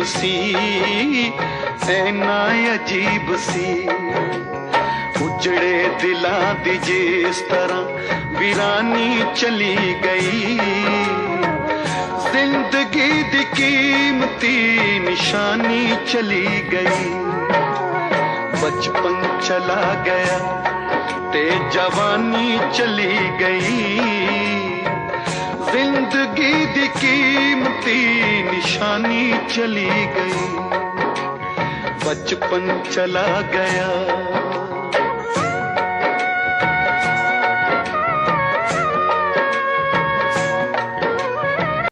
सी, ऐना अजीब सी। उजड़े दिलां दी जिस तरह वीरानी चली गई, जिंदगी दी कीमती निशानी चली गई। बचपन चला गया ते जवानी चली गई, जिंदगी दी कीमती निशानी चली गई। बचपन चला गया।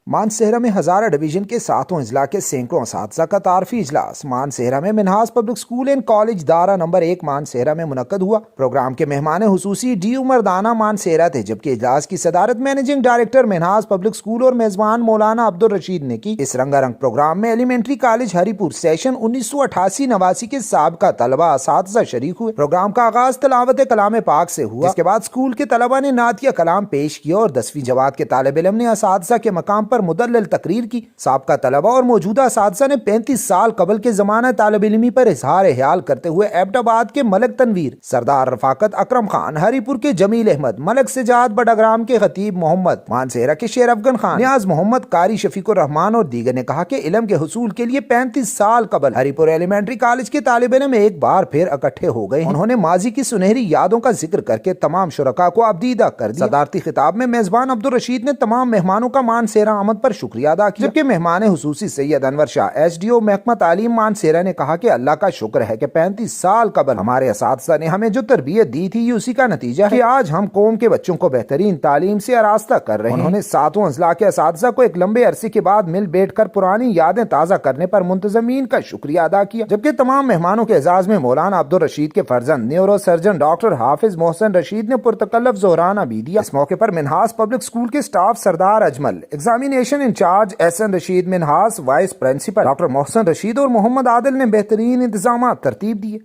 मानसेहरा में हजारा डिवीजन के 7वां इजला के सैकड़ों असातिज़ा का तारफी इजलास मानसेहरा में Minhas public school and college Dara number 1 Mansehra में मुनक्कद हुआ। प्रोग्राम के मेहमान हुसूसी डी मर्दाना मानसेहरा थे, जबकि इजलास की सदारत managing director Minhas public school और मेजबान मौलाना अब्दुल रशीद ने की। इस रंगारंग प्रोग्राम में एलिमेंट्री कॉलेज हरीपुर सेशन 1988-89 के साबका तलबा असातिज़ा शरीक हुए। प्रोग्राम का आगाज तलावत कलाम पाक से हुआ। इसके बाद स्कूल के तलबा ने नातिया कलाम पेश किया और 10वीं जमात के तालिब इल्म ने असातिज़ा के मकाम पर मुदल्लल तकरीर की। साबका तलबा और मौजूदा असातिज़ा ने 35 साल कबल के जमाना तालिब इल्मी पर इजहार ख्याल करते हुए एबटाबाद के मलक तनवीर, सरदार रफाकत अकरम खान, हरीपुर के जमील अहमद, मलक सजाद, बडग्राम के खतीब मोहम्मद, मानसेहरा के शेर अफगन खान, नियाज मोहम्मद, कारी शफीकुर रहमान और दीगर ने कहा कि इल्म के हुसूल के लिए 35 साल कबल हरीपुर एलिमेंट्री कॉलेज के तालिब इल्म एक बार फिर इकट्ठे हो गए। उन्होंने माजी की सुनहरी यादों का जिक्र करके तमाम शुरका को अबदीदा कर दिया। सदारती खिताब में मेजबान अब्दुल रशीद ने तमाम मेहमानों का मानसेहरा आमद पर शुक्रिया अदा किया, जबकि मेहमान हुसूसी सैयद अनवर शाह SDO महकमा तालीम मानसेहरा ने कहा कि अल्लाह का शुक्र है कि 35 साल कबल हमारे असातिज़ा ने हमें जो तरबियत दी थी, ये उसी का नतीजा है कि आज हम कौम के बच्चों को बेहतरीन तालीम से आरास्ता कर रहे हैं। उन्होंने 7वां इजला के असातिज़ा को एक लंबे अरसे के बाद मिल बैठ कर पुरानी यादें ताज़ा करने पर मुंतज़मीन का शुक्रिया अदा किया, जबकि तमाम मेहमानों के एजाज में मौलाना अब्दुल रशीद के फर्जंद neuro surgeon doctor Hafiz Mohsin Rashid ने पुरतकल्लफ ज़ोहराना भी दिया। इस मौके पर मिनहास पब्लिक स्कूल के staff Sardar Ajmal, examination in charge SN Rashid Minhas, vice principal doctor Mohsin Rashid और मोहम्मद आदिल ने बेहतरीन इंतजाम तरतीब दिए।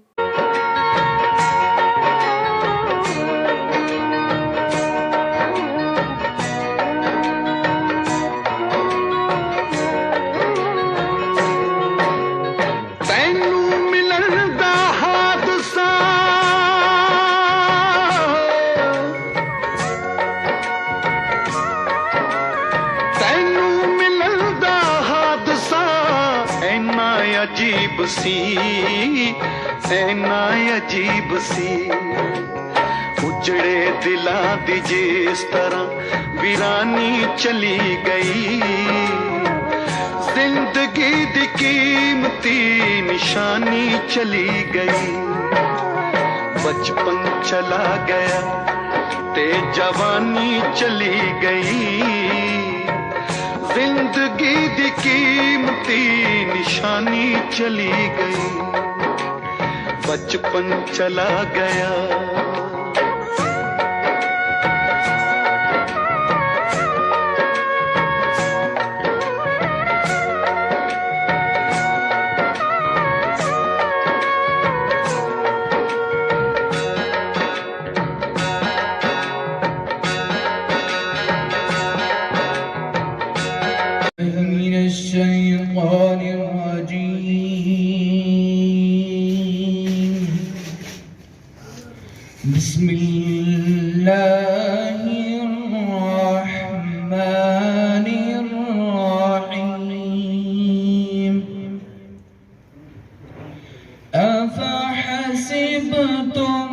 अजीब सी, ऐना अजीब सी। उजड़े दिलां दी जिस तरह वीरानी चली गई, जिंदगी दी कीमती निशानी चली गई। बचपन चला गया ते जवानी चली गई, जिंदगी दी कीमती निशानी चली गई। बचपन चला गया। बिस्मिल्लाहिर्रहमानिर्रहीम। अफ़हसिबतुम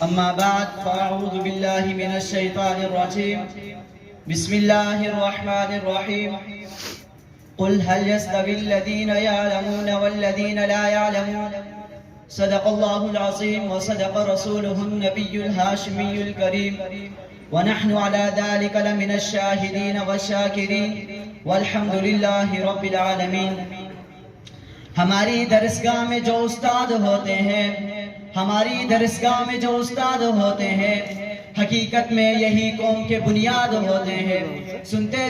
अम्मा बाद फ़अऊज़ु बिल्लाहि मिनश शैतानिर रजीम। बिस्मिल्लाहिर्रहमानिर्रहीम। क़ुल हल यस्तविल्लज़ीना यअलमून वल्लज़ीना ला यअलमून। सदक़ल्लाहुल अज़ीम व सदक़ रसूलुहुन नबियुल हाशिमियुल करीम व नहनु अला ज़ालिका लमिनश शाहिदीन व शाकिरीन वल्हम्दुलिल्लाहि रब्बिल आलमीन। हमारी दरसगाह में जो उस्ताद होते हैं, हमारी दरसगाह में जो उस्ताद होते हैं, हकीकत में यही कौम के बुनियाद होते हैं। सुनते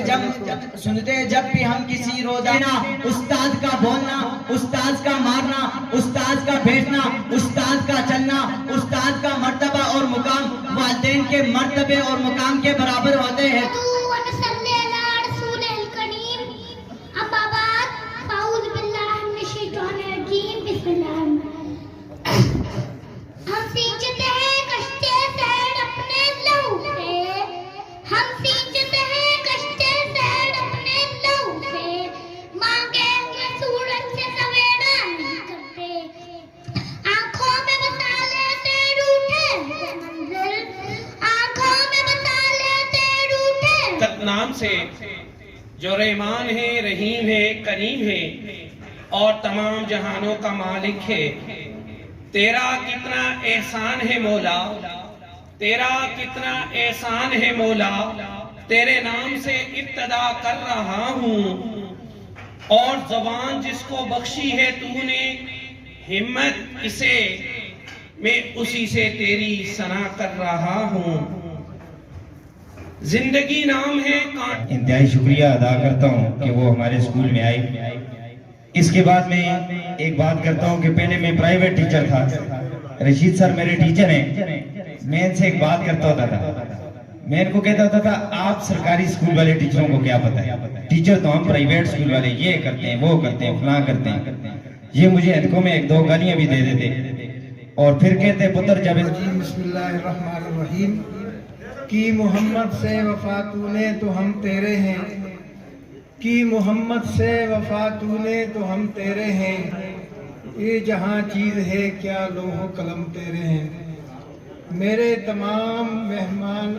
जब भी हम किसी रोजाना उस्ताद का बोलना, उस्ताद का मारना, उस्ताद का बैठना, उस्ताद का चलना, उस्ताद का मर्तबा और मुकाम वालिदैन के मर्तबे और मुकाम के बराबर होते हैं। हम सींचते हैं कश्ते सैड अपने लहू से, हम सींचते हैं कश्ते सैड अपने लहू से, मांगे हुए सूरज से सवेरा नहीं करते, आंखों में बसा लेते रूठे मंजर, आंखों में बसा लेते रूठे नाम से जो रहमान है, रहीम है, करीम है और तमाम जहानों का मालिक है। तेरा कितना एहसान है मौला, तेरा कितना एहसान है मौला, तेरे नाम से इब्तदा कर रहा हूँ और ज़बान जिसको बख्शी है तूने हिम्मत इसे, मैं उसी से तेरी सना कर रहा हूँ। जिंदगी नाम है इंतहाई शुक्रिया अदा करता हूँ कि वो हमारे स्कूल में आई। इसके बाद मैं एक बात करता हूँ कि पहले मैं प्राइवेट टीचर था, रशीद सर मेरे टीचर हैं, मैं इनसे एक बात करता होता था, मैं इनको कहता होता था आप सरकारी स्कूल वाले टीचरों को क्या पता है, टीचर तो हम प्राइवेट स्कूल वाले ये करते हैं, वो करते हैं, फलां करते हैं। ये मुझे इनको में एक दो गालियां भी दे देते और फिर कहते पुत्र जब बिस्मिल्लाहिर्रहमानिर्रहीम कि मोहम्मद से वफा तूने तो हम तेरे हैं, कि मोहम्मद से वफा तूने तो हम तेरे हैं, ये जहाँ चीज़ है क्या लोहो कलम तेरे हैं। मेरे तमाम मेहमान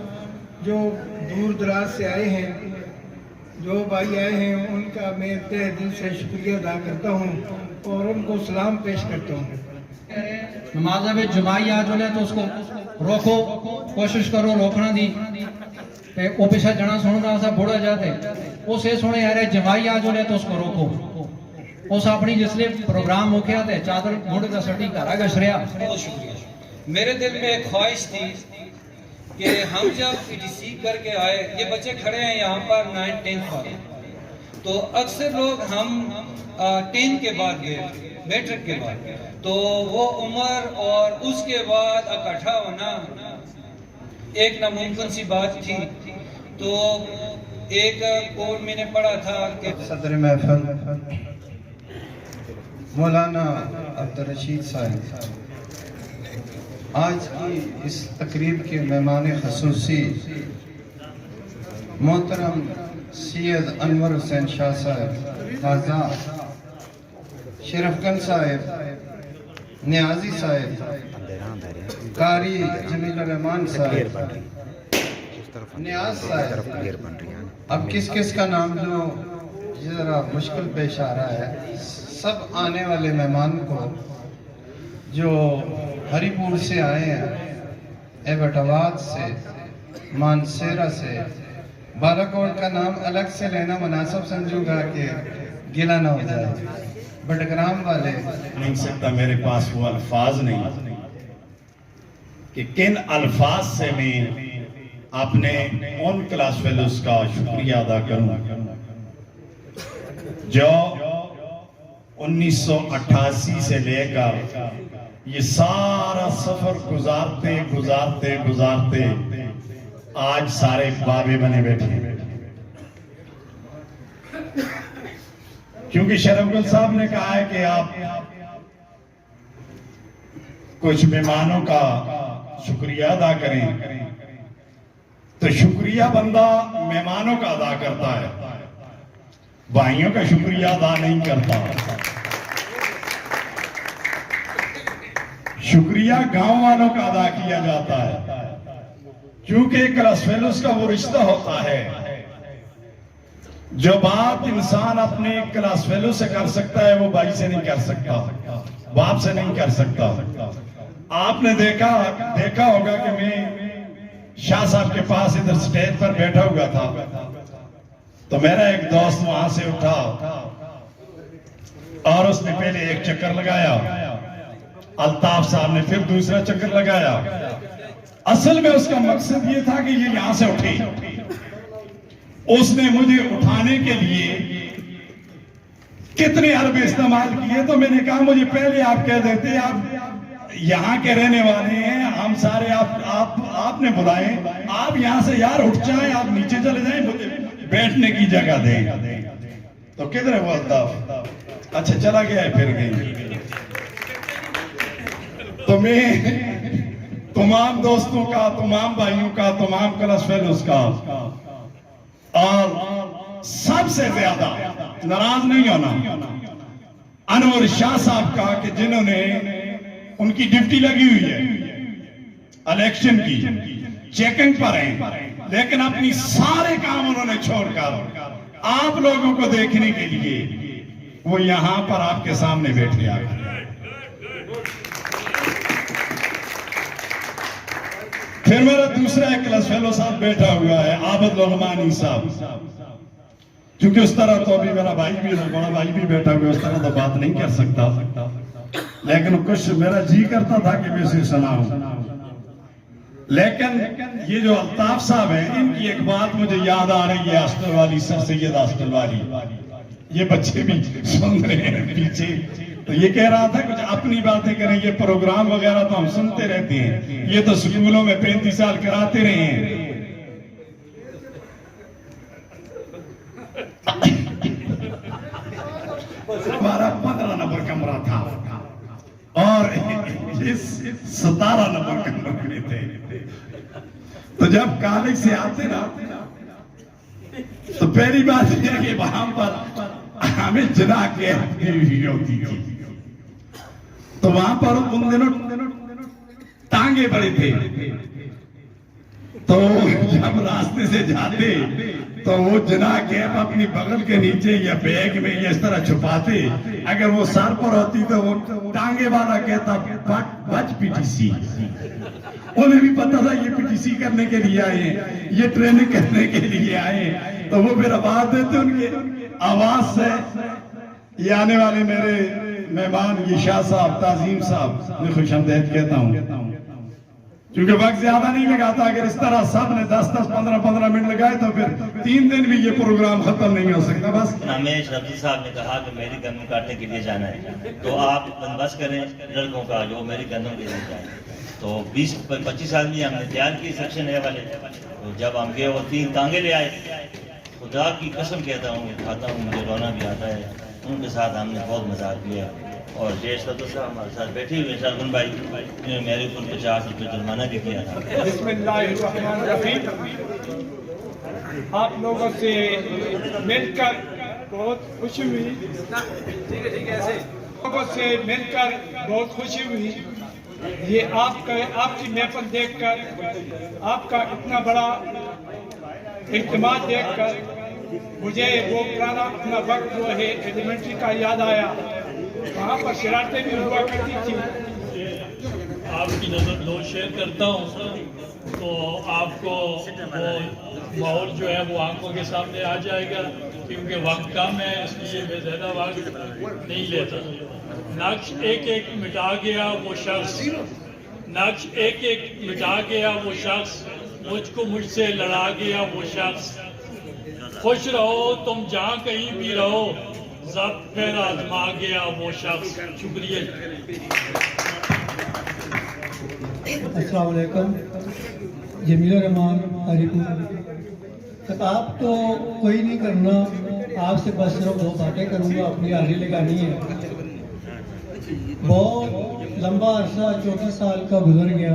जो दूर दराज से आए हैं, जो भाई आए हैं, उनका मैं तहे दिल से शुक्रिया अदा करता हूँ और उनको सलाम पेश करता हूँ। नमाज में जुमाई आ जो तो उसको रोको, कोशिश करो रोकना दी ते ओ पिछा जना सुनना सा बुढ़ा जाते उसे सुने यार जमाई आ जो तो उसको रोको। उस अपनी जिसले प्रोग्राम मुख्या थे चादर मुंड का सटी करा गशरिया। बहुत शुक्रिया। मेरे दिल में एक ख्वाहिश थी कि हम जब पीटीसी करके आए, ये बच्चे खड़े हैं यहाँ पर 9th-10th वाले, तो अक्सर लोग हम 10th के बाद गए, मैट्रिक के बाद, तो वो उम्र और उसके बाद इकट्ठा होना एक नामुमकिन सी बात थी। तो एक कोल मैंने पढ़ा था कि सदर महफिल मौलाना अब्दुल रशीद साहब आज की इस तकरीब के मेहमान खसूसी मोहतरम सैयद अनवर हुसैन शाह साहब, खाजा शरफगंज साहब, नियाजी साहब, कारी जमील रहमान साहब, नियाज साहब, अब किस किस का नाम लो जरा मुश्किल पेश आ रहा है। सब आने वाले मेहमान को जो हरिपुर से आए हैं, एबटाबाद से, मानसेरा से, बालाकोट का नाम अलग से लेना मुनासिब समझूंगा कि गिला ना हो जाए। बटग्राम वाले नहीं सकता, मेरे पास वो अल्फाज नहीं कि किन अल्फाज से मैं अपने उन क्लास फेलोज का शुक्रिया अदा करूं जो 1988 से लेकर ये सारा सफर गुजारते गुजारते गुजारते आज सारे बाबे बने बैठे। क्योंकि शरफगंज साहब ने कहा है कि आप कुछ मेहमानों का शुक्रिया अदा करें, तो शुक्रिया बंदा मेहमानों का अदा करता है, भाइयों का शुक्रिया अदा नहीं करता। शुक्रिया गांव वालों का अदा किया जाता है, क्योंकि क्लास फेलोज का वो रिश्ता होता है जो बात इंसान अपने क्लास फेलो से कर सकता है वो भाई से नहीं कर सकता, बाप से नहीं कर सकता। आपने देखा होगा कि मैं शाह साहब के पास इधर स्टेज पर बैठा हुआ था, तो मेरा एक दोस्त वहां से उठा और उसने पहले एक चक्कर लगाया, अल्ताफ साहब ने फिर दूसरा चक्कर लगाया। असल में उसका मकसद ये था कि ये यहां से उठे। उसने मुझे उठाने के लिए कितने अरब इस्तेमाल किए, तो मैंने कहा मुझे पहले आप कह देते, आप यहाँ के रहने वाले हैं, हम सारे आपने बुलाए, आप यहाँ से यार उठ जाएं, आप नीचे चले जाएं, मुझे बैठने की जगह दें। तो किधर है वो अल्ताफ? अच्छा चला गया है, फिर गई। तो मैं तमाम दोस्तों का, तमाम भाइयों का, तमाम क्लास फेलोज का और सबसे ज्यादा नाराज नहीं होना अनवर शाह साहब का कि जिन्होंने उनकी ड्यूटी लगी हुई है इलेक्शन की, चेकिंग पर है, लेकिन अपनी सारे काम उन्होंने छोड़कर आप लोगों को देखने के लिए वो यहां पर आपके सामने बैठे आ गए। फिर मेरा दूसरा एक क्लास फेलो साहब बैठा हुआ है, आबद लोहमानी साहब। क्योंकि उस तरह तो अभी मेरा भाई भी, बड़ा भाई भी बैठा हुआ है, उस तरह तो बात नहीं कर सकता, लेकिन कुछ मेरा जी करता था कि मैं इसे सुनाऊं। लेकिन ये जो अल्ताफ साहब हैं, इनकी एक बात मुझे याद आ रही है, हॉस्टल वाली, सर सैयद हॉस्टल वाली, ये बच्चे भी सुन रहे हैं पीछे, तो ये कह रहा था कुछ अपनी बातें करें, ये प्रोग्राम वगैरह तो हम सुनते रहते हैं, ये तो स्कूलों में 35 साल कराते रहे हैं। हमारा 15 नंबर कमरा था और 17 नंबर कमरे में थे। तो जब कॉलेज से आते ना, तो पहली बात यह कि वहां पर हमें जना के होती थी, तो वहां पर उन दिनों टांगे पड़े थे, तो जब रास्ते से जाते तो वो जना कैप अपनी बगल के नीचे या बैग में या इस तरह छुपाते, अगर वो सर पर होती तो वो टांगे वाला कहता बच पीटीसी। उन्हें भी पता था ये पीटीसी करने के लिए आए हैं, ये ट्रेनिंग करने के लिए आए हैं, तो वो फिर आवाज देते उनके आवाज से। ये आने वाले मेरे मेहमान ये शाह साहब, ताजीम साहब, मैं खुशामदीद कहता हूँ, क्योंकि वक्त ज्यादा नहीं लगाता। अगर इस तरह सब ने 10-10, 15-15 मिनट लगाए तो फिर 3 दिन भी ये प्रोग्राम खत्म नहीं हो सकता। बस हमें शब्जी साहब ने कहा कि मेरी गंदम काटने के लिए जाना है, तो आप बंदोबस्त करें लड़कों का जो मेरी गंदम के लिए जाए। तो 20-25 आदमी हमने तैयार किए सेक्शन ए वाले। तो जब हम गए वो 3 टांगे ले आए, खुदा की कसम कहता हूँ, खाता हूँ, मुझे रोना भी आता है। उनके साथ हमने बहुत मजाक किया और जयेश सदर साहब हमारे साथ बैठे हुए, सरगुन भाई, जिन्होंने मेरे ऊपर 50 रुपये जुर्माना भी किया था। आप लोगों से मिलकर बहुत खुशी हुई, लोगों से मिलकर बहुत खुशी हुई। ये आपकी महफिल देखकर, आपका इतना बड़ा इज्तिमा देखकर मुझे वो पुराना अपना वक्त जो है एलिमेंट्री का याद आया। वहाँ पर शरारतें भी हुआ करती थी। आपकी नज़र दो शेयर करता हूँ तो आपको वो माहौल जो है वो आंखों के सामने आ जाएगा, क्योंकि वक्त कम है इसलिए मैं ज़्यादा वक्त नहीं लेता। नक्श एक एक मिटा गया वो शख्स, नक्श एक एक मिटा गया वो शख्स, मुझको मुझसे लड़ा गया वो शख्स। खुश रहो तुम जहाँ कहीं भी रहो, ज़ब्त फिर आजमा गया वो शख्स। शुक्रिया। अस्सलाम वालेकुम। जमील रहमान हरीपुर। खिताब तो कोई नहीं करना, आपसे बस सिर्फ 2 बातें करूँगा, अपनी हाजिरी लगानी है। बहुत लंबा अरसा 34 साल का गुजर गया,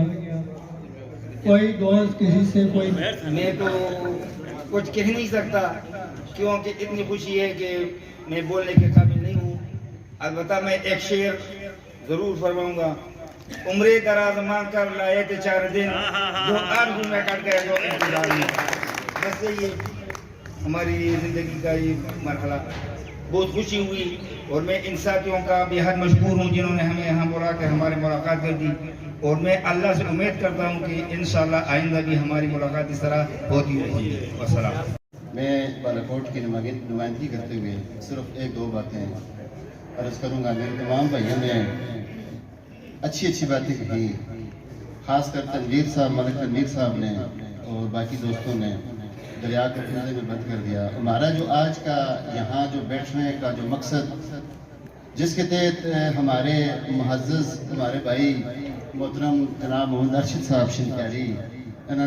कोई दोस्त किसी से कोई, मैं तो कुछ कह नहीं सकता क्योंकि इतनी खुशी है कि मैं बोलने के काबिल नहीं हूँ। अलबत्ता मैं एक शेर जरूर फरमाऊंगा। उम्रे दराज मांग कर लाए थे 4 दिन, जो आरज़ू में कट गए तो इंतजार में। बस ये हमारी जिंदगी का ये मरहला। बहुत खुशी हुई और मैं इन साथियों का बेहद मशकूर हूँ जिन्होंने हमें यहाँ बुला कर हमारी मुलाकात कर दी, और मैं अल्लाह से उम्मीद करता हूँ कि इंशाअल्लाह आइंदा भी हमारी मुलाकात इस तरह होती रहेगी। वस्सलाम। मैं बालाकोट की नुमाइंदगी करते हुए सिर्फ 1-2 बातें अर्ज़ करूँगा। मेरे तमाम भाइयों ने अच्छी बातें कही, खासकर तनवीर साहब, मलिक तनवीर साहब ने और बाकी दोस्तों ने दरिया को फिरने में बंद कर दिया। हमारा जो आज का यहाँ जो बैठने का जो मकसद, जिसके तहत हमारे मुअज़्ज़ज़ हमारे भाई मोहतरम जनाब मोहम्मद अरशद साहब शिनकारी, इन्होंने